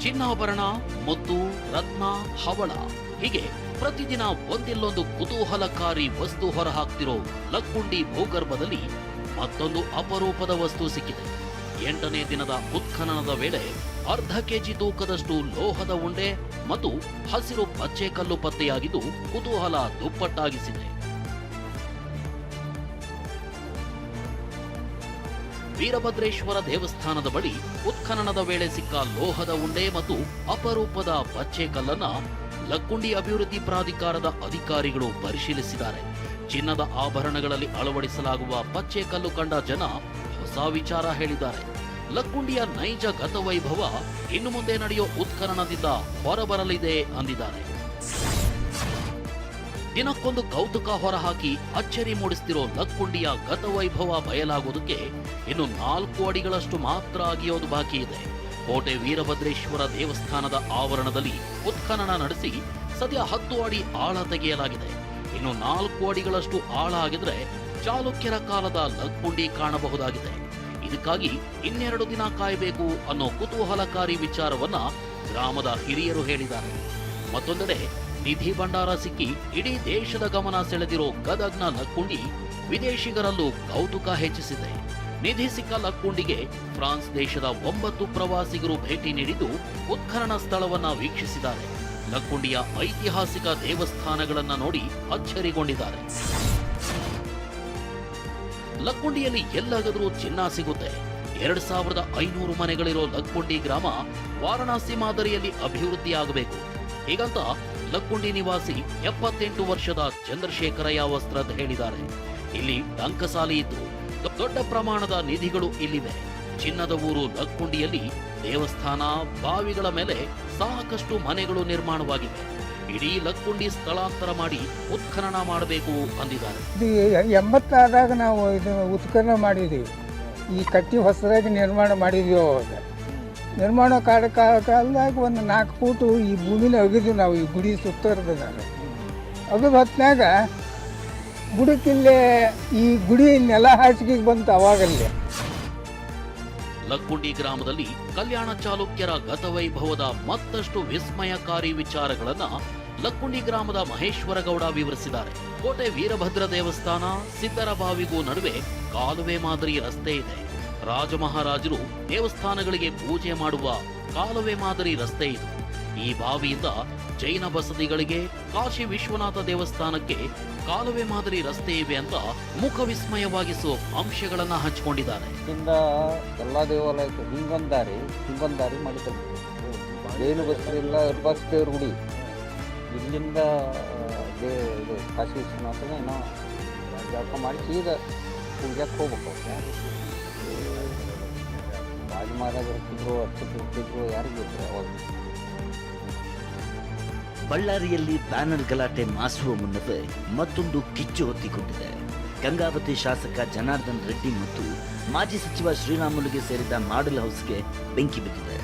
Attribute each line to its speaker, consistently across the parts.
Speaker 1: ಚಿನ್ನಾಭರಣ, ಮುತ್ತು, ರತ್ನ, ಹವಳ ಹೀಗೆ ಪ್ರತಿದಿನ ಒಂದಿಲ್ಲೊಂದು ಕುತೂಹಲಕಾರಿ ವಸ್ತು ಹೊರಹಾಕ್ತಿರೋ ಲಕ್ಕುಂಡಿ ಭೂಗರ್ಭದಲ್ಲಿ ಮತ್ತೊಂದು ಅಪರೂಪದ ವಸ್ತು ಸಿಕ್ಕಿದೆ. 8ನೇ ದಿನದ ಉತ್ಖನನದ ವೇಳೆ ಅರ್ಧ ಕೆಜಿ ತೂಕದಷ್ಟು ಲೋಹದ ಉಂಡೆ ಮತ್ತು ಹಸಿರು ಪಚ್ಚೆ ಕಲ್ಲು ಪತ್ತೆಯಾಗಿದ್ದು ಕುತೂಹಲ ದುಪ್ಪಟ್ಟಾಗಿಸಿದೆ. ವೀರಭದ್ರೇಶ್ವರ ದೇವಸ್ಥಾನದ ಬಳಿ ಉತ್ಖನನದ ವೇಳೆ ಸಿಕ್ಕ ಲೋಹದ ಉಂಡೆ ಮತ್ತು ಅಪರೂಪದ ಪಚ್ಚೆ ಕಲ್ಲನ್ನ ಲಕ್ಕುಂಡಿ ಅಭಿವೃದ್ಧಿ ಪ್ರಾಧಿಕಾರದ ಅಧಿಕಾರಿಗಳು ಪರಿಶೀಲಿಸಿದ್ದಾರೆ. ಚಿನ್ನದ ಆಭರಣಗಳಲ್ಲಿ ಅಳವಡಿಸಲಾಗುವ ಪಚ್ಚೆ ಕಲ್ಲು ಕಂಡ ಜನ ಹೊಸ ವಿಚಾರ ಹೇಳಿದ್ದಾರೆ. ಲಕ್ಕುಂಡಿಯ ನೈಜ ಗತವೈಭವ ಇನ್ನು ಮುಂದೆ ನಡೆಯೋ ಉತ್ಖನನದಿಂದ ಹೊರಬರಲಿದೆ ಅಂದಿದ್ದಾರೆ. ದಿನಕ್ಕೊಂದು ಕೌತುಕ ಹೊರಹಾಕಿ ಅಚ್ಚರಿ ಮೂಡಿಸ್ತಿರೋ ಲಕ್ಕುಂಡಿಯ ಗತವೈಭವ ಬಯಲಾಗೋದಕ್ಕೆ ಇನ್ನು 4 ಅಡಿಗಳಷ್ಟು ಮಾತ್ರ ಅಗಿಯೋದು ಬಾಕಿ ಇದೆ. ಕೋಟೆ ವೀರಭದ್ರೇಶ್ವರ ದೇವಸ್ಥಾನದ ಆವರಣದಲ್ಲಿ ಉತ್ಖನನ ನಡೆಸಿ ಸದ್ಯ 10 ಅಡಿ ಆಳ ತೆಗೆಯಲಾಗಿದೆ. ಇನ್ನು 4 ಅಡಿಗಳಷ್ಟು ಆಳ ಆಗಿದ್ರೆ ಚಾಲುಕ್ಯರ ಕಾಲದ ಲಕ್ಕುಂಡಿ ಕಾಣಬಹುದಾಗಿದೆ. ಇದಕ್ಕಾಗಿ 2 ದಿನ ಕಾಯಬೇಕು ಅನ್ನೋ ಕುತೂಹಲಕಾರಿ ವಿಚಾರವನ್ನ ಗ್ರಾಮದ ಹಿರಿಯರು ಹೇಳಿದ್ದಾರೆ. ಮತ್ತೊಂದೆಡೆ ನಿಧಿ ಭಂಡಾರ ಸಿಕ್ಕಿ ಇಡೀ ದೇಶದ ಗಮನ ಸೆಳೆದಿರೋ ಗದಗ್ನ ಲಕ್ಕುಂಡಿ ವಿದೇಶಿಗರಲ್ಲೂ ಕೌತುಕ ಹೆಚ್ಚಿಸಿದೆ. ನಿಧಿ ಸಿಕ್ಕ ಲಕ್ಕುಂಡಿಗೆ ಫ್ರಾನ್ಸ್ ದೇಶದ 9 ಪ್ರವಾಸಿಗರು ಭೇಟಿ ನೀಡಿದ್ದು ಉತ್ಖನನ ಸ್ಥಳವನ್ನ ವೀಕ್ಷಿಸಿದ್ದಾರೆ. ಲಕ್ಕುಂಡಿಯ ಐತಿಹಾಸಿಕ ದೇವಸ್ಥಾನಗಳನ್ನ ನೋಡಿ ಅಚ್ಚರಿಗೊಂಡಿದ್ದಾರೆ. ಲಕ್ಕುಂಡಿಯಲ್ಲಿ ಎಲ್ಲಾದರೂ ಚಿನ್ನ ಸಿಗುತ್ತೆ. 2500 ಮನೆಗಳಿರೋ ಲಕ್ಕುಂಡಿ ಗ್ರಾಮ ವಾರಣಾಸಿ ಮಾದರಿಯಲ್ಲಿ ಅಭಿವೃದ್ಧಿಯಾಗಬೇಕು. ಹೀಗಂತ ಲಕ್ಕುಂಡಿ ನಿವಾಸಿ 78 ವರ್ಷದ ಚಂದ್ರಶೇಖರಯ್ಯ ವಸ್ತ್ರದ್ ಹೇಳಿದ್ದಾರೆ. ಇಲ್ಲಿ ಟಂಕಸಾಲಿ ಇದ್ದು ದೊಡ್ಡ ಪ್ರಮಾಣದ ನಿಧಿಗಳು ಇಲ್ಲಿವೆ. ಚಿನ್ನದ ಊರು ಲಕ್ಕುಂಡಿಯಲ್ಲಿ ದೇವಸ್ಥಾನ, ಬಾವಿಗಳ ಮೇಲೆ ಸಾಕಷ್ಟು ಮನೆಗಳು ನಿರ್ಮಾಣವಾಗಿವೆ. ಇಡೀ ಲಕ್ಕುಂಡಿ ಸ್ಥಳಾಂತರ ಮಾಡಿ ಉತ್ಖನನ ಮಾಡಬೇಕು ಅಂದಿದ್ದಾರೆ.
Speaker 2: 86 ನಾವು ಇದು ಉತ್ಖನನ ಮಾಡಿದ್ದೀವಿ. ಈ ಕಟ್ಟಿ ಹೊಸದಾಗಿ ನಿರ್ಮಾಣ ಮಾಡಿದೀವಿ. ಅವಾಗ ನಿರ್ಮಾಣ ಕಾಲದಾಗ ಒಂದು 4 ಫೂಟು ಈ ಭೂಮಿನ ಅಗಿದ್ವಿ ನಾವು. ಈ ಗುಡಿ ಸುತ್ತರದ ಅಗದು ಹೊತ್ನಾಗ ಗುಡಿಕಿಲ್ಲೇ ಈ ಗುಡಿ ನೆಲ ಹಾಸಿಗೆ ಬಂತು ಅವಾಗಲ್ಲೇ.
Speaker 1: ಲಕ್ಕುಂಡಿ ಗ್ರಾಮದಲ್ಲಿ ಕಲ್ಯಾಣ ಚಾಲುಕ್ಯರ ಗತವೈಭವದ ಮತ್ತಷ್ಟು ವಿಸ್ಮಯಕಾರಿ ವಿಚಾರಗಳನ್ನ ಲಕ್ಕುಂಡಿ ಗ್ರಾಮದ ಮಹೇಶ್ವರ ಗೌಡ ವಿವರಿಸಿದ್ದಾರೆ. ಕೋಟೆ ವೀರಭದ್ರ ದೇವಸ್ಥಾನ, ಸಿದ್ದರ ಬಾವಿಗೂ ನಡುವೆ ಕಾಲುವೆ ಮಾದರಿ ರಸ್ತೆ ಇದೆ. ರಾಜಮಹಾರಾಜರು ದೇವಸ್ಥಾನಗಳಿಗೆ ಪೂಜೆ ಮಾಡುವ ಕಾಲುವೆ ಮಾದರಿ ರಸ್ತೆ ಇದು. ಈ ಬಾವಿಯಿಂದ ಜೈನ ಬಸದಿಗಳಿಗೆ, ಕಾಶಿ ವಿಶ್ವನಾಥ ದೇವಸ್ಥಾನಕ್ಕೆ ಕಾಲುವೆ ಮಾದರಿ ರಸ್ತೆ ಇವೆ ಅಂತ ಮುಖ ವಿಸ್ಮಯವಾಗಿಸುವ ಅಂಶಗಳನ್ನ ಹಂಚಿಕೊಂಡಿದ್ದಾರೆ.
Speaker 3: ಎಲ್ಲಾ ದೇವಾಲಯಕ್ಕೆ ಹಿಂಗೊಂದಾರಿ ಮಾಡಿದ್ರು. ಜೈನ ಬಸದಿಲ್ಲ ಬಸ್ ದೇವ್ರ ಗುಡಿ ಇಲ್ಲಿಂದ ಕಾಶಿ ವಿಶ್ವನಾಥನ ಏನೋ ಜಳಕ ಮಾಡಿ ಸೀದಾ ಪೂಜೆಗೆ ಹೋಗ್ಬೇಕು. ರಾಜಮಹಾರಾಜರು ಇರ್ತಿದ್ರು ಯಾರಿಗೂ ಅವಾಗ.
Speaker 4: ಬಳ್ಳಾರಿಯಲ್ಲಿ ಬ್ಯಾನರ್ ಗಲಾಟೆ ಮಾಸುವ ಮುನ್ನವೇ ಮತ್ತೊಂದು ಕಿಚ್ಚು ಹೊತ್ತಿಕೊಂಡಿದೆ. ಗಂಗಾವತಿ ಶಾಸಕ ಜನಾರ್ದನ್ ರೆಡ್ಡಿ ಮತ್ತು ಮಾಜಿ ಸಚಿವ ಶ್ರೀರಾಮುಲುಗೆ ಸೇರಿದ ಮಾಡೆಲ್ ಹೌಸ್ಗೆ ಬೆಂಕಿ ಬಿದ್ದಿದೆ.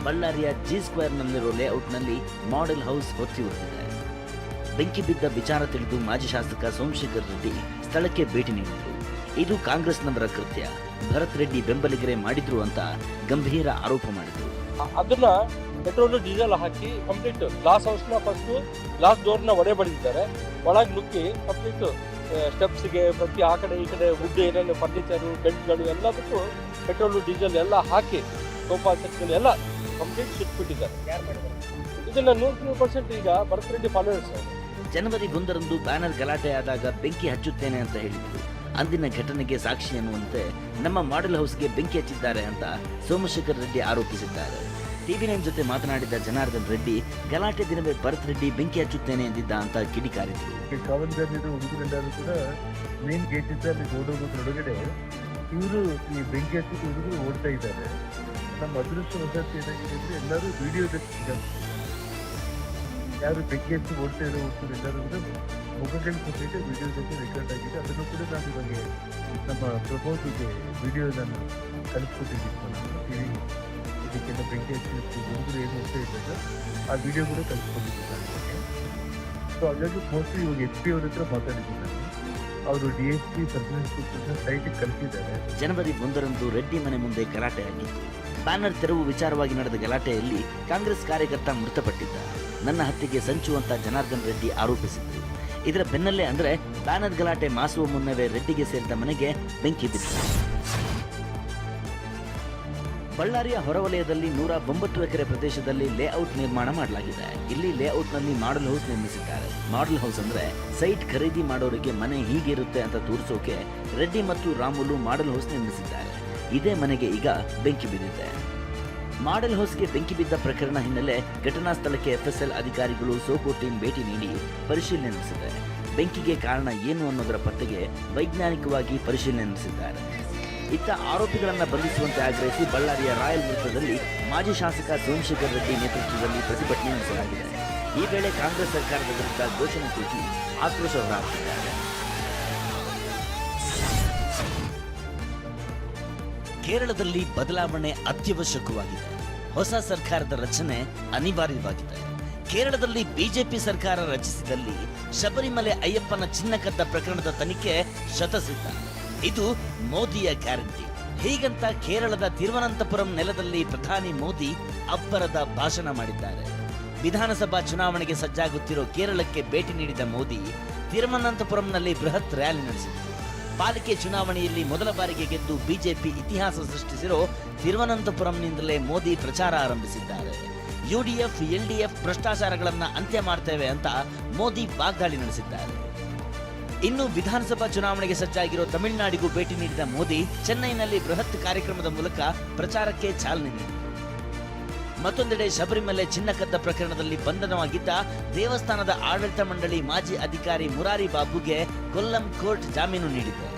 Speaker 4: ಬಳ್ಳಾರಿಯ ಜಿ ಸ್ಕ್ವೇರ್ನಲ್ಲಿರೋ ಲೇಔಟ್ನಲ್ಲಿ ಮಾಡೆಲ್ ಹೌಸ್ ಹೊತ್ತಿ ಉರಿದಿದೆ. ಬೆಂಕಿ ಬಿದ್ದ ವಿಚಾರ ತಿಳಿದು ಮಾಜಿ ಶಾಸಕ ಸೋಮಶೇಖರ್ ರೆಡ್ಡಿ ಸ್ಥಳಕ್ಕೆ ಭೇಟಿ ನೀಡಿದರು. ಇದು ಕಾಂಗ್ರೆಸ್ನವರ ಕೃತ್ಯ, ಭರತ್ ರೆಡ್ಡಿ ಬೆಂಬಲಿಗರೇ ಮಾಡಿದ್ರು ಅಂತ ಗಂಭೀರ ಆರೋಪ ಮಾಡಿದರು.
Speaker 5: ಅದನ್ನ ಪೆಟ್ರೋಲ್ ಡೀಸೆಲ್ ಹಾಕಿ ಕಂಪ್ಲೀಟ್ ಗ್ಲಾಸ್ ಹೌಸ್ನ ಫಸ್ಟ್ ಗ್ಲಾಸ್ ಡೋರ್ನ ಒಡೆ ಬಡಿದಿದ್ದಾರೆ. ಒಳಗೆ ನುಗ್ಗಿ ಕಂಪ್ಲೀಟ್ ಸ್ಟೆಪ್ಸ್ಗೆ ಪ್ರತಿ ಆ ಕಡೆ ಈ ಕಡೆ ವುಡ್ ಏನೇನು ಫರ್ನಿಚರು, ಬೆಡ್ಗಳು ಎಲ್ಲ ಬಿಟ್ಟು ಪೆಟ್ರೋಲು ಡೀಸೆಲ್ ಎಲ್ಲ ಹಾಕಿ ಸೋಫಾ ಸೆಟ್ಗಳು ಎಲ್ಲ ಕಂಪ್ಲೀಟ್ ಸುಟ್ಬಿಟ್ಟಿದ್ದಾರೆ. ಇದನ್ನ 100% ಈಗ ಭರತ್ ರೆಡ್ಡಿ ಫಾಲೋವರ್ಸ್.
Speaker 4: ಜನವರಿ 1ರಂದು ಬ್ಯಾನರ್ ಗಲಾಟೆ ಆದಾಗ ಬೆಂಕಿ ಹಚ್ಚುತ್ತೇನೆ ಅಂತ ಹೇಳಿದ್ರು. ಅಂದಿನ ಘಟನೆಗೆ ಸಾಕ್ಷಿ ಎನ್ನುವಂತೆ ನಮ್ಮ ಮಾಡೆಲ್ ಹೌಸ್ಗೆ ಬೆಂಕಿ ಹಚ್ಚಿದ್ದಾರೆ ಅಂತ ಸೋಮಶೇಖರ್ ರೆಡ್ಡಿ ಆರೋಪಿಸಿದ್ದಾರೆ. ಟಿವಿ9 ಜೊತೆ ಮಾತನಾಡಿದ ಜನಾರ್ದನ್ ರೆಡ್ಡಿ ಗಲಾಟೆ ದಿನವೇ ಭರತ್ ರೆಡ್ಡಿ ಬೆಂಕಿ ಹಚ್ಚುತ್ತೇನೆ ಎಂದಿದ್ದ ಅಂತ ಕಿಡಿಕಾರಿದ್ರು.
Speaker 6: ಹುಡುಗರೆಲ್ಲರೂ ಕೂಡ ಮೇನ್ ಗೇಟ್ ಇದ್ದ ಅಲ್ಲಿ ಓಡೋಗೋದ್ರೊಳಗಡೆ ಇವರು ಈ ಬೆಂಕಿ ಹಚ್ಚಿ ಹುಡುಗರು ಓಡ್ತಾ ಇದ್ದಾರೆ. ನಮ್ಮ ಅದೃಷ್ಟ ವಸತಿ ಏನಾಗಿದೆ ಅಂದ್ರೆ ಎಲ್ಲರೂ ವಿಡಿಯೋದಲ್ಲಿ ಯಾರು ಬೆಂಕಿ ಹಚ್ಚಿ ಓಡ್ತಾ ಇರೋ ಎಲ್ಲರೂ ಕೂಡ ಮೊಬೈಲ್ ಕೊಟ್ಟಿದ್ದೆ ವಿಡಿಯೋ ಜೊತೆ ರೆಕಾರ್ಡ್ ಆಗಿದೆ. ಅದನ್ನು ಕೂಡ ನಾನು ಇವಾಗ ನಮ್ಮ ಪ್ರಬೋಧಿಗೆ ವಿಡಿಯೋ ನಾನು ಕಲಿಸ್ಕೊಟ್ಟಿದ್ದೀನಿ. ಟಿವಿ ಇದಕ್ಕೆಲ್ಲ ಬೆಂಕಿ ಹಚ್ಚಿ ಹುಡುಗರು ಏನು ಹೋಗ್ತಾ ಇದ್ದಾಗ ಆ ವಿಡಿಯೋ ಕೂಡ ಕಲಿಸ್ಕೊಂಡಿದ್ದೀನಿ ನಾನು. ಸೊ ಹಾಗಾಗಿ ಮೋಸ್ಟ್ಲಿ ಇವಾಗ SP ಅವ್ರ ಹತ್ರ ಮಾತಾಡಿದ್ದೀನಿ ನಾನು. ಅವರು DSP ಸರ್ಕಲ್ ಇನ್ಸ್ಪೆಕ್ಟರ್ ಸೈಟಿಗೆ ಕಲಿಸಿದ್ದಾರೆ.
Speaker 4: ಜನವರಿ 1ರಂದು ರೆಡ್ಡಿ ಮನೆ ಮುಂದೆ ಗಲಾಟೆ ಆಗಿತ್ತು. ಬ್ಯಾನರ್ ತೆರವು ವಿಚಾರವಾಗಿ ನಡೆದ ಗಲಾಟೆಯಲ್ಲಿ ಕಾಂಗ್ರೆಸ್ ಕಾರ್ಯಕರ್ತ ಮೃತಪಟ್ಟಿದ್ದ. ನನ್ನ ಹತ್ಯೆಗೆ ಸಂಚು ಅಂತ ಜನಾರ್ದನ್ ರೆಡ್ಡಿ ಆರೋಪಿಸಿದ್ರು. ಇದರ ಬೆನ್ನಲ್ಲೇ ಅಂದ್ರೆ ಬ್ಯಾನರ್ ಗಲಾಟೆ ಮಾಸುವ ಮುನ್ನವೇ ರೆಡ್ಡಿಗೆ ಸೇರಿದ ಮನೆಗೆ ಬೆಂಕಿ ಬಿದ್ದಿದೆ. ಬಳ್ಳಾರಿಯ ಹೊರವಲಯದಲ್ಲಿ 109 ಎಕರೆ ಪ್ರದೇಶದಲ್ಲಿ ಲೇಔಟ್ ನಿರ್ಮಾಣ ಮಾಡಲಾಗಿದೆ. ಇಲ್ಲಿ ಲೇಔಟ್ನಲ್ಲಿ ಮಾಡೆಲ್ ಹೌಸ್ ನಿರ್ಮಿಸಿದ್ದಾರೆ. ಮಾಡೆಲ್ ಹೌಸ್ ಅಂದ್ರೆ ಸೈಟ್ ಖರೀದಿ ಮಾಡೋರಿಗೆ ಮನೆ ಹೀಗಿರುತ್ತೆ ಅಂತ ತೋರಿಸೋಕೆ ರೆಡ್ಡಿ ಮತ್ತು ರಾಮುಲು ಮಾಡೆಲ್ ಹೌಸ್ ನಿರ್ಮಿಸಿದ್ದಾರೆ. ಇದೇ ಮನೆಗೆ ಈಗ ಬೆಂಕಿ ಬಿದ್ದಿದೆ. ಮಾಡೆಲ್ ಹೌಸ್ಗೆ ಬೆಂಕಿ ಬಿದ್ದ ಪ್ರಕರಣ ಹಿನ್ನೆಲೆ ಘಟನಾ ಸ್ಥಳಕ್ಕೆ FSL ಅಧಿಕಾರಿಗಳು ಸೋಕೋ ಟೀಮ್ ಭೇಟಿ ನೀಡಿ ಪರಿಶೀಲನೆ ನಡೆಸಿದೆ. ಬೆಂಕಿಗೆ ಕಾರಣ ಏನು ಅನ್ನೋದರ ಪತ್ತೆಗೆ ವೈಜ್ಞಾನಿಕವಾಗಿ ಪರಿಶೀಲನೆ ನಡೆಸಿದ್ದಾರೆ. ಇತ್ತ ಆರೋಪಿಗಳನ್ನು ಬಂಧಿಸುವಂತೆ ಆಗ್ರಹಿಸಿ ಬಳ್ಳಾರಿಯ ರಾಯಲ್ ವೃತ್ತದಲ್ಲಿ ಮಾಜಿ ಶಾಸಕ ಸೋಮಶೇಖರ್ ರೆಡ್ಡಿ ನೇತೃತ್ವದಲ್ಲಿ ಪ್ರತಿಭಟನೆ ನಡೆಸಲಾಗಿದೆ. ಈ ವೇಳೆ ಕಾಂಗ್ರೆಸ್ ಸರ್ಕಾರದ ವಿರುದ್ಧ ಘೋಷಣೆ ಕೂಗಿ ಆಕ್ರೋಶ ಹೊರಹಾಕಿದ್ದಾರೆ. ಕೇರಳದಲ್ಲಿ ಬದಲಾವಣೆ ಅತ್ಯವಶ್ಯಕವಾಗಿದೆ. ಹೊಸ ಸರ್ಕಾರದ ರಚನೆ ಅನಿವಾರ್ಯವಾಗಿದೆ. ಕೇರಳದಲ್ಲಿ ಬಿಜೆಪಿ ಸರ್ಕಾರ ರಚಿಸಿದಲ್ಲಿ ಶಬರಿಮಲೆ ಅಯ್ಯಪ್ಪನ ಚಿನ್ನ ಕದ್ದ ಪ್ರಕರಣದ ತನಿಖೆ ಶತಸಿದ್ಧ. ಇದು ಮೋದಿಯ ಗ್ಯಾರಂಟಿ. ಹೀಗಂತ ಕೇರಳದ ತಿರುವನಂತಪುರಂ ನೆಲದಲ್ಲಿ ಪ್ರಧಾನಿ ಮೋದಿ ಅಬ್ಬರದ ಭಾಷಣ ಮಾಡಿದ್ದಾರೆ. ವಿಧಾನಸಭಾ ಚುನಾವಣೆಗೆ ಸಜ್ಜಾಗುತ್ತಿರೋ ಕೇರಳಕ್ಕೆ ಭೇಟಿ ನೀಡಿದ ಮೋದಿ ತಿರುವನಂತಪುರಂನಲ್ಲಿ ಬೃಹತ್ ರ್ಯಾಲಿ ನಡೆಸಿದರು. ಪಾಲಿಕೆ ಚುನಾವಣೆಯಲ್ಲಿ ಮೊದಲ ಬಾರಿಗೆ ಗೆದ್ದು ಬಿಜೆಪಿ ಇತಿಹಾಸ ಸೃಷ್ಟಿಸಿರೋ ತಿರುವನಂತಪುರಂನಿಂದಲೇ ಮೋದಿ ಪ್ರಚಾರ ಆರಂಭಿಸಿದ್ದಾರೆ. UDF LDF ಭ್ರಷ್ಟಾಚಾರಗಳನ್ನ ಅಂತ್ಯ ಮಾಡ್ತೇವೆ ಅಂತ ಮೋದಿ ವಾಗ್ದಾಳಿ ನಡೆಸಿದ್ದಾರೆ. ಇನ್ನು ವಿಧಾನಸಭಾ ಚುನಾವಣೆಗೆ ಸಜ್ಜಾಗಿರೋ ತಮಿಳುನಾಡಿಗೂ ಭೇಟಿ ನೀಡಿದ ಮೋದಿ ಚೆನ್ನೈನಲ್ಲಿ ಬೃಹತ್ ಕಾರ್ಯಕ್ರಮದ ಮೂಲಕ ಪ್ರಚಾರಕ್ಕೆ ಚಾಲನೆ ನೀಡಿದರು. ಮತ್ತೊಂದೆಡೆ ಶಬರಿಮಲೆ ಚಿನ್ನ ಕದ್ದ ಪ್ರಕರಣದಲ್ಲಿ ಬಂಧನವಾಗಿದ್ದ ದೇವಸ್ಥಾನದ ಆಡಳಿತ ಮಂಡಳಿ ಮಾಜಿ ಅಧಿಕಾರಿ ಮುರಾರಿ ಬಾಬುಗೆ ಕೊಲ್ಲಂ ಕೋರ್ಟ್ ಜಾಮೀನು ನೀಡಿದೆ.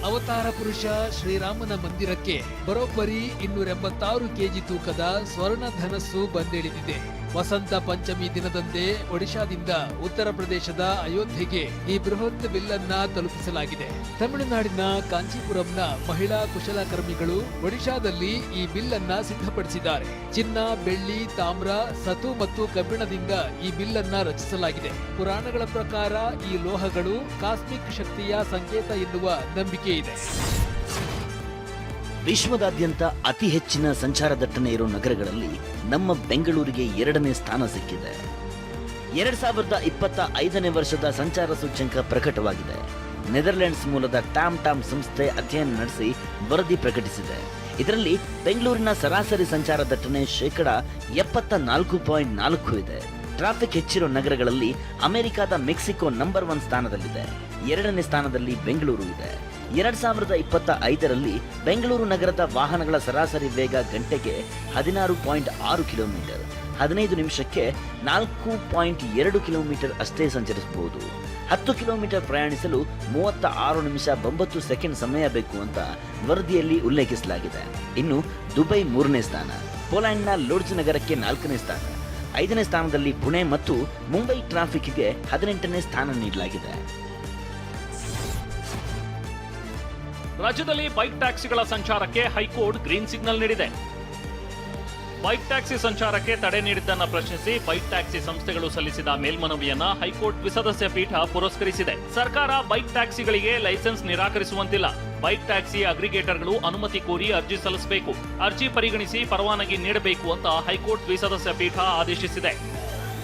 Speaker 7: ಅವತಾರ ಪುರುಷ ಶ್ರೀರಾಮನ ಮಂದಿರಕ್ಕೆ ಬರೋಬ್ಬರಿ 286 ಕೆಜಿ ತೂಕದ ಸ್ವರ್ಣ ಧನಸ್ಸು ಬಂದಿಳಿದಿದೆ. ವಸಂತ ಪಂಚಮಿ ದಿನದಂದೇ ಒಡಿಶಾದಿಂದ ಉತ್ತರ ಪ್ರದೇಶದ ಅಯೋಧ್ಯೆಗೆ ಈ ಬೃಹತ್ ಬಿಲ್ಲನ್ನ ತಲುಪಿಸಲಾಗಿದೆ. ತಮಿಳುನಾಡಿನ ಕಾಂಚೀಪುರಂನ ಮಹಿಳಾ ಕುಶಲಕರ್ಮಿಗಳು ಒಡಿಶಾದಲ್ಲಿ ಈ ಬಿಲ್ಲನ್ನ ಸಿದ್ಧಪಡಿಸಿದ್ದಾರೆ. ಚಿನ್ನ, ಬೆಳ್ಳಿ, ತಾಮ್ರ, ಸತು ಮತ್ತು ಕಬ್ಬಿಣದಿಂದ ಈ ಬಿಲ್ಲನ್ನ ರಚಿಸಲಾಗಿದೆ. ಪುರಾಣಗಳ ಪ್ರಕಾರ ಈ ಲೋಹಗಳು ಕಾಸ್ಮಿಕ್ ಶಕ್ತಿಯ ಸಂಕೇತ ಎನ್ನುವ ನಂಬಿಕೆ ಇದೆ.
Speaker 4: ವಿಶ್ವದಾದ್ಯಂತ ಅತಿ ಹೆಚ್ಚಿನ ಸಂಚಾರ ದಟ್ಟಣೆ ಇರೋ ನಗರಗಳಲ್ಲಿ ನಮ್ಮ ಬೆಂಗಳೂರಿಗೆ 2ನೇ ಸ್ಥಾನ ಸಿಕ್ಕಿದೆ. 2025ನೇ ವರ್ಷದ ಸಂಚಾರ ಸೂಚ್ಯಂಕ ಪ್ರಕಟವಾಗಿದೆ. ನೆದರ್ಲೆಂಡ್ಸ್ ಮೂಲದ ಟಾಮ್ ಸಂಸ್ಥೆ ಅಧ್ಯಯನ ನಡೆಸಿ ವರದಿ ಪ್ರಕಟಿಸಿದೆ. ಇದರಲ್ಲಿ ಬೆಂಗಳೂರಿನ ಸರಾಸರಿ ಸಂಚಾರ ದಟ್ಟಣೆ 74.4 ಇದೆ. ಟ್ರಾಫಿಕ್ ಹೆಚ್ಚಿರೋ ನಗರಗಳಲ್ಲಿ ಅಮೆರಿಕದ ಮೆಕ್ಸಿಕೋ ನಂಬರ್ 1 ಸ್ಥಾನದಲ್ಲಿದೆ. 2ನೇ ಸ್ಥಾನದಲ್ಲಿ ಬೆಂಗಳೂರು ಇದೆ. 2025ರಲ್ಲಿ ಬೆಂಗಳೂರು ನಗರದ ವಾಹನಗಳ ಸರಾಸರಿ ವೇಗ ಗಂಟೆಗೆ 16.6 ಕಿಲೋಮೀಟರ್, 15 ನಿಮಿಷಕ್ಕೆ 4.2 ಕಿಲೋಮೀಟರ್ ಅಷ್ಟೇ ಸಂಚರಿಸಬಹುದು. 10 ಕಿಲೋಮೀಟರ್ ಪ್ರಯಾಣಿಸಲು 36 ನಿಮಿಷ 9 ಸೆಕೆಂಡ್ ಸಮಯ ಬೇಕು ಅಂತ ವರದಿಯಲ್ಲಿ ಉಲ್ಲೇಖಿಸಲಾಗಿದೆ. ಇನ್ನು ದುಬೈ 3ನೇ ಸ್ಥಾನ, ಪೋಲೆಂಡ್ನ ಲೋಡ್ಜ್ ನಗರಕ್ಕೆ 4ನೇ ಸ್ಥಾನ, 5ನೇ ಸ್ಥಾನದಲ್ಲಿ ಪುಣೆ ಮತ್ತು ಮುಂಬೈ ಟ್ರಾಫಿಕ್ಗೆ 18ನೇ ಸ್ಥಾನ ನೀಡಲಾಗಿದೆ.
Speaker 8: ರಾಜ್ಯದಲ್ಲಿ ಬೈಕ್ ಟ್ಯಾಕ್ಸಿಗಳ ಸಂಚಾರಕ್ಕೆ ಹೈಕೋರ್ಟ್ ಗ್ರೀನ್ ಸಿಗ್ನಲ್ ನೀಡಿದೆ. ಬೈಕ್ ಟ್ಯಾಕ್ಸಿ ಸಂಚಾರಕ್ಕೆ ತಡೆ ನೀಡಿದ್ದನ್ನ ಪ್ರಶ್ನಿಸಿ ಬೈಕ್ ಟ್ಯಾಕ್ಸಿ ಸಂಸ್ಥೆಗಳು ಸಲ್ಲಿಸಿದ ಮೇಲ್ಮನವಿಯನ್ನ ಹೈಕೋರ್ಟ್ ದ್ವಿಸದಸ್ಯ ಪೀಠ ಪುರಸ್ಕರಿಸಿದೆ. ಸರ್ಕಾರ ಬೈಕ್ ಟ್ಯಾಕ್ಸಿಗಳಿಗೆ ಲೈಸೆನ್ಸ್ ನಿರಾಕರಿಸುವಂತಿಲ್ಲ. ಬೈಕ್ ಟ್ಯಾಕ್ಸಿ ಅಗ್ರಿಗೇಟರ್ಗಳು ಅನುಮತಿ ಕೋರಿ ಅರ್ಜಿ ಸಲ್ಲಿಸಬೇಕು. ಅರ್ಜಿ ಪರಿಗಣಿಸಿ ಪರವಾನಗಿ ನೀಡಬೇಕು ಅಂತ ಹೈಕೋರ್ಟ್ ದ್ವಿಸದಸ್ಯ ಪೀಠ ಆದೇಶಿಸಿದೆ.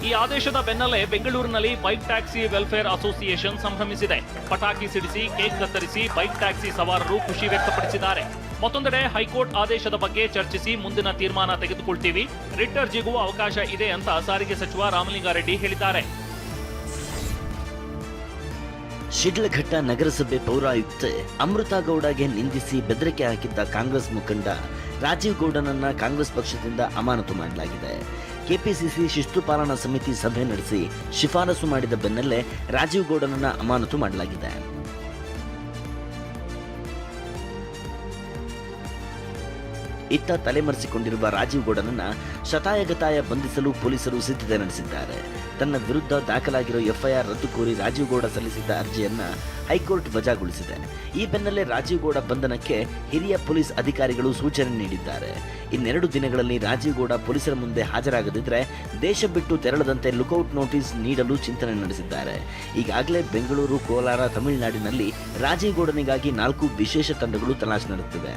Speaker 8: ಈ ಆದೇಶದ ಬೆನ್ನಲ್ಲೇ ಬೆಂಗಳೂರಿನಲ್ಲಿ ಬೈಕ್ ಟ್ಯಾಕ್ಸಿ ವೆಲ್ಫೇರ್ ಅಸೋಸಿಯೇಷನ್ ಸಂಭ್ರಮಿಸಿದೆ. ಪಟಾಕಿ ಸಿಡಿಸಿ, ಕೇಕ್ ಕತ್ತರಿಸಿ ಬೈಕ್ ಟ್ಯಾಕ್ಸಿ ಸವಾರರು ಖುಷಿ ವ್ಯಕ್ತಪಡಿಸಿದ್ದಾರೆ. ಮತ್ತೊಂದೆಡೆ ಹೈಕೋರ್ಟ್ ಆದೇಶದ ಬಗ್ಗೆ ಚರ್ಚಿಸಿ ಮುಂದಿನ ತೀರ್ಮಾನ ತೆಗೆದುಕೊಳ್ತೀವಿ, ರಿಟ್ ಅರ್ಜಿಗೂ ಅವಕಾಶ ಇದೆ ಅಂತ ಸಾರಿಗೆ ಸಚಿವ ರಾಮಲಿಂಗಾರೆಡ್ಡಿ ಹೇಳಿದ್ದಾರೆ.
Speaker 4: ಶಿಡ್ಲಘಟ್ಟ ನಗರಸಭೆ ಪೌರಾಯುಕ್ತೆ ಅಮೃತಾ ಗೌಡಗೆ ನಿಂದಿಸಿ ಬೆದರಿಕೆ ಹಾಕಿದ್ದ ಕಾಂಗ್ರೆಸ್ ಮುಖಂಡ ರಾಜೀವ್ ಗೌಡನನ್ನ ಕಾಂಗ್ರೆಸ್ ಪಕ್ಷದಿಂದ ಅಮಾನತು ಮಾಡಲಾಗಿದೆ. ಕೆಪಿಸಿಸಿ ಶಿಸ್ತು ಪಾಲನಾ ಸಮಿತಿ ಸಭೆ ನಡೆಸಿ ಶಿಫಾರಸು ಮಾಡಿದ ಬೆನ್ನಲ್ಲೇ ರಾಜೀವ್ ಗೌಡನನ್ನ ಅಮಾನತು ಮಾಡಲಾಗಿದೆ. ಇತ್ತ ತಲೆಮರೆಸಿಕೊಂಡಿರುವ ರಾಜೀವ್ ಗೌಡನನ್ನ ಶತಾಯಗತಾಯ ಬಂಧಿಸಲು ಪೊಲೀಸರು ಸಿದ್ಧತೆ ನಡೆಸಿದ್ದಾರೆ. ತನ್ನ ವಿರುದ್ಧ ದಾಖಲಾಗಿರೋ ಎಫ್ಐಆರ್ ರದ್ದು ಕೋರಿ ರಾಜೀವ್ ಗೌಡ ಸಲ್ಲಿಸಿದ್ದ ಅರ್ಜಿಯನ್ನ ಹೈಕೋರ್ಟ್ ವಜಾಗೊಳಿಸಿದೆ. ಈ ಬೆನ್ನಲ್ಲೇ ರಾಜೀವ್ ಗೌಡ ಬಂಧನಕ್ಕೆ ಹಿರಿಯ ಪೊಲೀಸ್ ಅಧಿಕಾರಿಗಳು ಸೂಚನೆ ನೀಡಿದ್ದಾರೆ. ಇನ್ನೆರಡು ದಿನಗಳಲ್ಲಿ ರಾಜೀವ್ ಗೌಡ ಪೊಲೀಸರ ಮುಂದೆ ಹಾಜರಾಗದಿದ್ದರೆ ದೇಶ ಬಿಟ್ಟು ತೆರಳದಂತೆ ಲುಕೌಟ್ ನೋಟಿಸ್ ನೀಡಲು ಚಿಂತನೆ ನಡೆಸಿದ್ದಾರೆ. ಈಗಾಗಲೇ ಬೆಂಗಳೂರು, ಕೋಲಾರ, ತಮಿಳುನಾಡಿನಲ್ಲಿ ರಾಜೀವ್ ಗೌಡನಿಗಾಗಿ 4 ವಿಶೇಷ ತಂಡಗಳು ತಲಾಶ್ ನಡೆಸುತ್ತಿವೆ.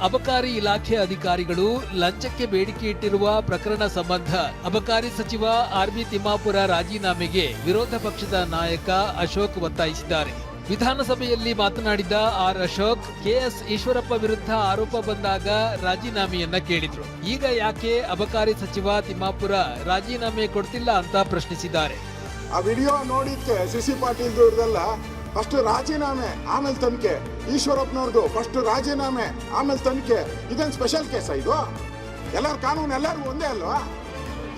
Speaker 7: ಅಬಕಾರಿ ಇಲಾಖೆ ಅಧಿಕಾರಿಗಳು ಲಂಚಕ್ಕೆ ಬೇಡಿಕೆ ಇಟ್ಟಿರುವ ಪ್ರಕರಣ ಸಂಬಂಧ ಅಬಕಾರಿ ಸಚಿವ ಆರ್.ಬಿ. ತಿಮ್ಮಾಪುರ ರಾಜೀನಾಮೆಗೆ ವಿರೋಧ ಪಕ್ಷದ ನಾಯಕ ಅಶೋಕ್ ಒತ್ತಾಯಿಸಿದ್ದಾರೆ. ವಿಧಾನಸಭೆಯಲ್ಲಿ ಮಾತನಾಡಿದ ಆರ್ ಅಶೋಕ್, ಕೆಎಸ್ ಈಶ್ವರಪ್ಪ ವಿರುದ್ಧ ಆರೋಪ ಬಂದಾಗ ರಾಜೀನಾಮೆಯನ್ನ ಕೇಳಿದ್ರು. ಈಗ ಯಾಕೆ ಅಬಕಾರಿ ಸಚಿವ ತಿಮ್ಮಾಪುರ ರಾಜೀನಾಮೆ ಕೊಡ್ತಿಲ್ಲ ಅಂತ ಪ್ರಶ್ನಿಸಿದ್ದಾರೆ.
Speaker 9: ಆ ವಿಡಿಯೋ ನೋಡಿದ್ಕೆ ಸಿ ಪಾಟೀಲ್ ದೂರದಲ್ಲ, ಫಸ್ಟ್ ರಾಜೀನಾಮೆ ಆಮೇಲೆ ತನಿಖೆ. ಈಶ್ವರಪ್ಪನವ್ರದ್ದು ಫಸ್ಟ್ ರಾಜೀನಾಮೆ ಆಮೇಲೆ ತನಿಖೆ. ಇದೇನು ಸ್ಪೆಷಲ್ ಕೇಸ ಇದು? ಎಲ್ಲರ ಕಾನೂನು ಎಲ್ಲರಿಗೂ ಒಂದೇ ಅಲ್ವಾ?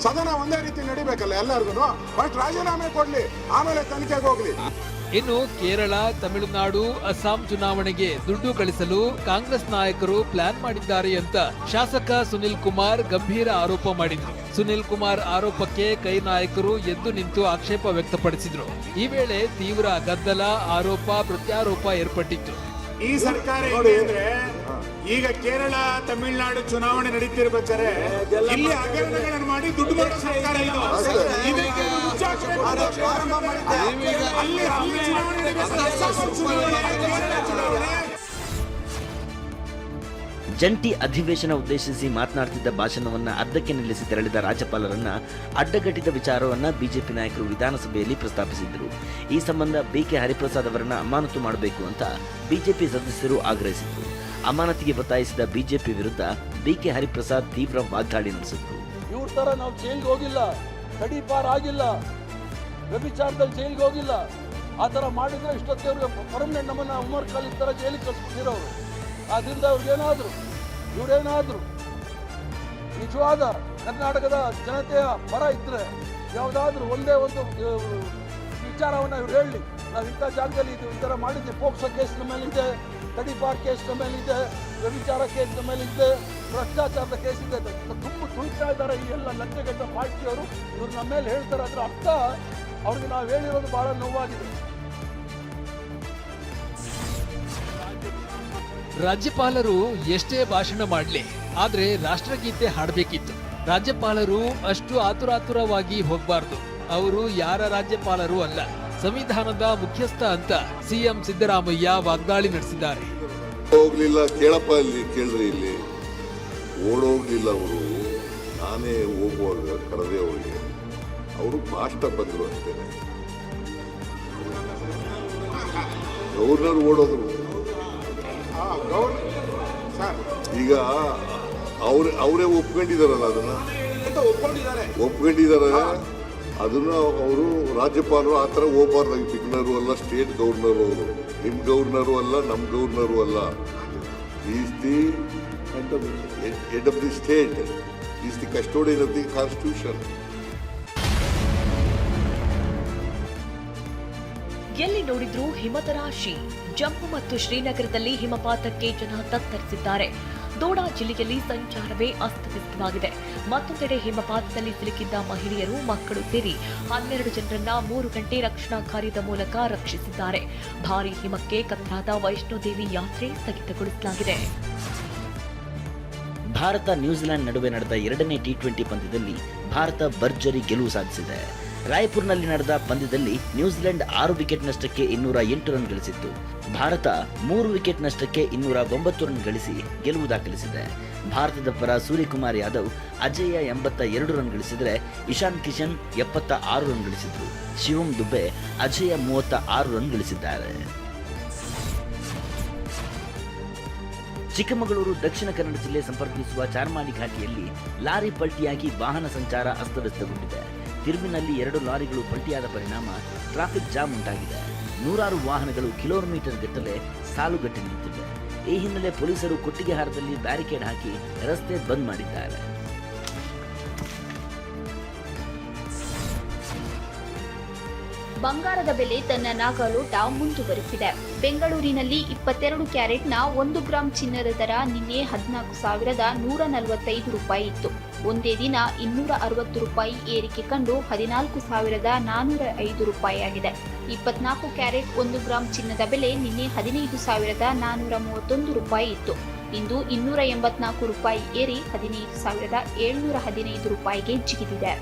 Speaker 9: ಸದನ ಒಂದೇ ರೀತಿ ನಡಿಬೇಕಲ್ಲ ಎಲ್ಲರಿಗೂ. ಫಸ್ಟ್ ರಾಜೀನಾಮೆ ಕೊಡ್ಲಿ, ಆಮೇಲೆ ತನಿಖೆಗೆ ಹೋಗ್ಲಿ.
Speaker 7: ಇನ್ನು ಕೇರಳ, ತಮಿಳುನಾಡು, ಅಸ್ಸಾಂ ಚುನಾವಣೆಗೆ ದುಡ್ಡು ಗಳಿಸಲು ಕಾಂಗ್ರೆಸ್ ನಾಯಕರು ಪ್ಲಾನ್ ಮಾಡಿದ್ದಾರೆ ಅಂತ ಶಾಸಕ ಸುನಿಲ್ ಕುಮಾರ್ ಗಂಭೀರ ಆರೋಪ ಮಾಡಿದ್ರು. ಸುನಿಲ್ ಕುಮಾರ್ ಆರೋಪಕ್ಕೆ ಕೈ ನಾಯಕರು ಎದ್ದು ನಿಂತು ಆಕ್ಷೇಪ ವ್ಯಕ್ತಪಡಿಸಿದ್ರು. ಈ ವೇಳೆ ತೀವ್ರ ಗದ್ದಲ, ಆರೋಪ ಪ್ರತ್ಯಾರೋಪ ಏರ್ಪಟ್ಟಿತ್ತು.
Speaker 9: ಈ ಸರ್ಕಾರ ಅಂದ್ರೆ ಈಗ ಕೇರಳ, ತಮಿಳುನಾಡು ಚುನಾವಣೆ ನಡೀತಿರ್ಬೇಕಾರೆ ಇಲ್ಲಿ ಹಗರಣಗಳನ್ನು ಮಾಡಿ ದುಡ್ಡು ಮಾಡೋ ಸರ್ಕಾರ ಇದು. ಇದಕ್ಕೆ ಮುಚ್ಚಾಕ್ಬೇಕು ಅಂತ ಪ್ರಾರಂಭ ಮಾಡಿದ್ದೆ. ಅಲ್ಲಿ ಚುನಾವಣೆ ನಡೀಬೇಕು, ಅಸ್ಸಾಂ ಚುನಾವಣೆ, ಕೇರಳ ಚುನಾವಣೆ.
Speaker 4: ಜಂಟಿ ಅಧಿವೇಶನ ಉದ್ದೇಶಿಸಿ ಮಾತನಾಡುತ್ತಿದ್ದ ಭಾಷಣವನ್ನ ಅರ್ಧಕ್ಕೆ ನಿಲ್ಲಿಸಿ ತೆರಳಿದ ರಾಜ್ಯಪಾಲರನ್ನ ಅಡ್ಡಗಟ್ಟಿದ ವಿಚಾರವನ್ನ ಬಿಜೆಪಿ ನಾಯಕರು ವಿಧಾನಸಭೆಯಲ್ಲಿ ಪ್ರಸ್ತಾಪಿಸಿದರು. ಈ ಸಂಬಂಧ ಬಿಕೆ ಹರಿಪ್ರಸಾದ್ ಅವರನ್ನ ಅಮಾನತು ಮಾಡಬೇಕು ಅಂತ ಬಿಜೆಪಿ ಸದಸ್ಯರು ಆಗ್ರಹಿಸಿದರು. ಅಮಾನತಿಗೆ ಒತ್ತಾಯಿಸಿದ ಬಿಜೆಪಿ ವಿರುದ್ಧ ಬಿಕೆ ಹರಿಪ್ರಸಾದ್ ತೀವ್ರ ವಾಗ್ದಾಳಿ ನಡೆಸಿದರು.
Speaker 5: ಇವ್ರ ತರ ನಾವು ಜೈಲ್ಗೆ ಹೋಗಿಲ್ಲ, ಗಡೀಪಾರ್ ಆಗಿಲ್ಲ, ವ್ಯಭಿಚಾರದಲ್ಲಿ ಜೈಲ್ಗೆ ಹೋಗಿಲ್ಲ. ಆ ತರ ಮಾಡಿದ್ರೆ ಇಷ್ಟೊತ್ತಿಗೆ ಪರ್ಮನೆಂಟ್ ನಮ್ಮನ್ನ ಉಮರ್ ಖಾಲಿದ್ ತರ ಜೈಲಿಗೆ ಕಳ್ಸ್ಬಿಟ್ಟಿರೋರು. ಆದ್ರಿಂದ ಇವರೇನಾದ್ರು ನಿಜವಾದ ಕರ್ನಾಟಕದ ಜನತೆಯ ಪರ ಇದ್ರೆ ಯಾವುದಾದ್ರೂ ಒಂದೇ ಒಂದು ವಿಚಾರವನ್ನ ಇವ್ರು ಹೇಳಲಿ. ನಾವು ಇಂಥ ಜಾಗದಲ್ಲಿ ಇದು ಈ ಥರ ಮಾಡಿದ್ದೆ, ಪೋಕ್ಸೋ ಕೇಸ್ನ ಮೇಲಿದೆ, ಗಡೀಪಾರ್ ಕೇಸ್ನ ಮೇಲಿದೆ, ವ್ಯಭಿಚಾರ ಕೇಸ್ನ ಮೇಲಿದೆ, ಭ್ರಷ್ಟಾಚಾರದ ಕೇಸ್ ಇದೆ. ತುಂಬ ತುಳಿತಾ ಇದ್ದಾರೆ ಈ ಎಲ್ಲ ಲಂಚಗೆಟ್ಟ ಪಾರ್ಟಿಯವರು. ಇವ್ರು ನಮ್ಮ ಮೇಲೆ ಹೇಳ್ತಾರೆ, ಅದ್ರ ಅರ್ಥ ಅವ್ರಿಗೆ ನಾವು ಹೇಳಿರೋದು ಬಹಳ ನೋವಾಗಿದೆ.
Speaker 7: ರಾಜ್ಯಪಾಲರು ಎಷ್ಟೇ ಭಾಷಣ ಮಾಡಲಿ, ಆದ್ರೆ ರಾಷ್ಟ್ರಗೀತೆ ಹಾಡಬೇಕಿತ್ತು. ರಾಜ್ಯಪಾಲರು ಅಷ್ಟು ಆತುರಾತುರವಾಗಿ ಹೋಗಬಾರ್ದು. ಅವರು ಯಾರ ರಾಜ್ಯಪಾಲರು ಅಲ್ಲ, ಸಂವಿಧಾನದ ಮುಖ್ಯಸ್ಥ ಅಂತ ಸಿಎಂ ಸಿದ್ದರಾಮಯ್ಯ ವಾಗ್ದಾಳಿ ನಡೆಸಿದ್ದಾರೆ.
Speaker 10: ಹೋಗ್ಲಿಲ್ಲ ಕೇಳಪ್ಪ, ಇಲ್ಲಿ ಕೇಳ್ರಿ, ಇಲ್ಲಿ ಓಡೋಗ್ಲಿಲ್ಲ ಅವರು. ನಾನೇ ಹೋಗುವಾಗ ಕರೆದೆ ಅವರಿಗೆ, ಅವರು ಭಾಷಣ ಬಂದರು ಅಷ್ಟೇ. ಗವರ್ನರ್ ಓಡೋದ್ರು. ಈಗ ಅವರೇ ಒಪ್ಕೊಂಡಿದಾರಲ್ಲ, ಅದನ್ನ ಒಪ್ಕೊಂಡಿದ್ದಾರೆ. ಅದನ್ನ ಅವರು ರಾಜ್ಯಪಾಲರು ಆ ಥರ ಹೋಗ್ಬಾರ್ದಾಗಿ. ಬಿಗ್ನರು ಅಲ್ಲ, ಸ್ಟೇಟ್ ಗವರ್ನರ್ ಅವರು. ನಿಮ್ಮ ಗವರ್ನರು ಅಲ್ಲ, ನಮ್ಮ ಗವರ್ನರು ಅಲ್ಲ. Is the head of the state, is the custodian of the constitution.
Speaker 11: ಎಲ್ಲಿ ನೋಡಿದ್ರೂ ಹಿಮದ ರಾಶಿ. ಜಮ್ಮು ಮತ್ತು ಶ್ರೀನಗರದಲ್ಲಿ ಹಿಮಪಾತಕ್ಕೆ ಜನ ತತ್ತರಿಸಿದ್ದಾರೆ. ದೋಡಾ ಜಿಲ್ಲೆಯಲ್ಲಿ ಸಂಚಾರವೇ ಅಸ್ತವ್ಯಸ್ತವಾಗಿದೆ. ಮತ್ತೊಂದೆಡೆ ಹಿಮಪಾತದಲ್ಲಿ ಸಿಲುಕಿದ್ದ ಮಹಿಳೆಯರು, ಮಕ್ಕಳು ಸೇರಿ 12 ಜನರನ್ನ 3 ಗಂಟೆ ರಕ್ಷಣಾ ಕಾರ್ಯದ ಮೂಲಕ ರಕ್ಷಿಸಿದ್ದಾರೆ. ಭಾರೀ ಹಿಮಕ್ಕೆ ಕತ್ತಲಾದ ವೈಷ್ಣೋದೇವಿ ಯಾತ್ರೆ ಸ್ಥಗಿತಗೊಳಿಸಲಾಗಿದೆ.
Speaker 4: ಭಾರತ ನ್ಯೂಜಿಲೆಂಡ್ ನಡುವೆ ನಡೆದ 2ನೇ ಟಿ20 ಪಂದ್ಯದಲ್ಲಿ ಭಾರತ ಭರ್ಜರಿ ಗೆಲುವು ಸಾಧಿಸಿದೆ. ರಾಯ್ಪುರ್ನಲ್ಲಿ ನಡೆದ ಪಂದ್ಯದಲ್ಲಿ ನ್ಯೂಜಿಲೆಂಡ್ 6 ವಿಕೆಟ್ ನಷ್ಟಕ್ಕೆ 208 ರನ್ ಗಳಿಸಿತ್ತು. ಭಾರತ 3 ವಿಕೆಟ್ ನಷ್ಟಕ್ಕೆ 209 ರನ್ ಗಳಿಸಿ ಗೆಲುವು ದಾಖಲಿಸಿದೆ. ಭಾರತದ ಪರ ಸೂರ್ಯಕುಮಾರ್ ಯಾದವ್ ಅಜೇಯ 82 ರನ್ ಗಳಿಸಿದರೆ ಇಶಾನ್ ಕಿಶನ್ 76 ರನ್ ಗಳಿಸಿದ್ರು. ಶಿವಂ ದುಬೆ ಅಜೇಯ 36 ರನ್ ಗಳಿಸಿದ್ದಾರೆ. ಚಿಕ್ಕಮಗಳೂರು ದಕ್ಷಿಣ ಕನ್ನಡ ಜಿಲ್ಲೆ ಸಂಪರ್ಕಿಸುವ ಚಾರ್ಮಾಡಿ ಘಾಟಿಯಲ್ಲಿ ಲಾರಿ ಪಲ್ಟಿಯಾಗಿ ವಾಹನ ಸಂಚಾರ ಅಸ್ತವ್ಯಸ್ತಗೊಂಡಿದೆ. ತಿರುವಿನಲ್ಲಿ 2 ಲಾರಿಗಳು ಪಲ್ಟಿಯಾದ ಪರಿಣಾಮ ಟ್ರಾಫಿಕ್ ಜಾಮ್ ಉಂಟಾಗಿದೆ. ನೂರಾರು ವಾಹನಗಳು ಕಿಲೋಮೀಟರ್ ಗಟ್ಟಲೆ ಸಾಲುಗಟ್ಟಿ ನಿಂತಿವೆ. ಈ ಹಿನ್ನೆಲೆ ಪೊಲೀಸರು ಕೊಟ್ಟಿಗೆಹಾರದಲ್ಲಿ ಬ್ಯಾರಿಕೇಡ್ ಹಾಕಿ ರಸ್ತೆ ಬಂದ್ ಮಾಡಿದ್ದಾರೆ.
Speaker 12: ಬಂಗಾರದ ಬೆಲೆ ತನ್ನ ನಾಗಾಲೋಟ ಮುಂದುವರಿಸಿದೆ. ಬೆಂಗಳೂರಿನಲ್ಲಿ 22 ಕ್ಯಾರೆಟ್ನ 1 ಗ್ರಾಂ ಚಿನ್ನದ ದರ ನಿನ್ನೆ 14,145 ರೂಪಾಯಿ ಇತ್ತು. ಒಂದೇ ದಿನ 260 ರೂಪಾಯಿ ಏರಿಕೆ ಕಂಡು 14,405 ರೂಪಾಯಿಯಾಗಿದೆ. 24 ಕ್ಯಾರೆಟ್ 1 ಗ್ರಾಂ ಚಿನ್ನದ ಬೆಲೆ ನಿನ್ನೆ 15,431 ರೂಪಾಯಿ ಇತ್ತು. ಇಂದು 284 ರೂಪಾಯಿ ಏರಿ 15,715 ರೂಪಾಯಿಗೆ ಜಿಗಿದಿದೆ.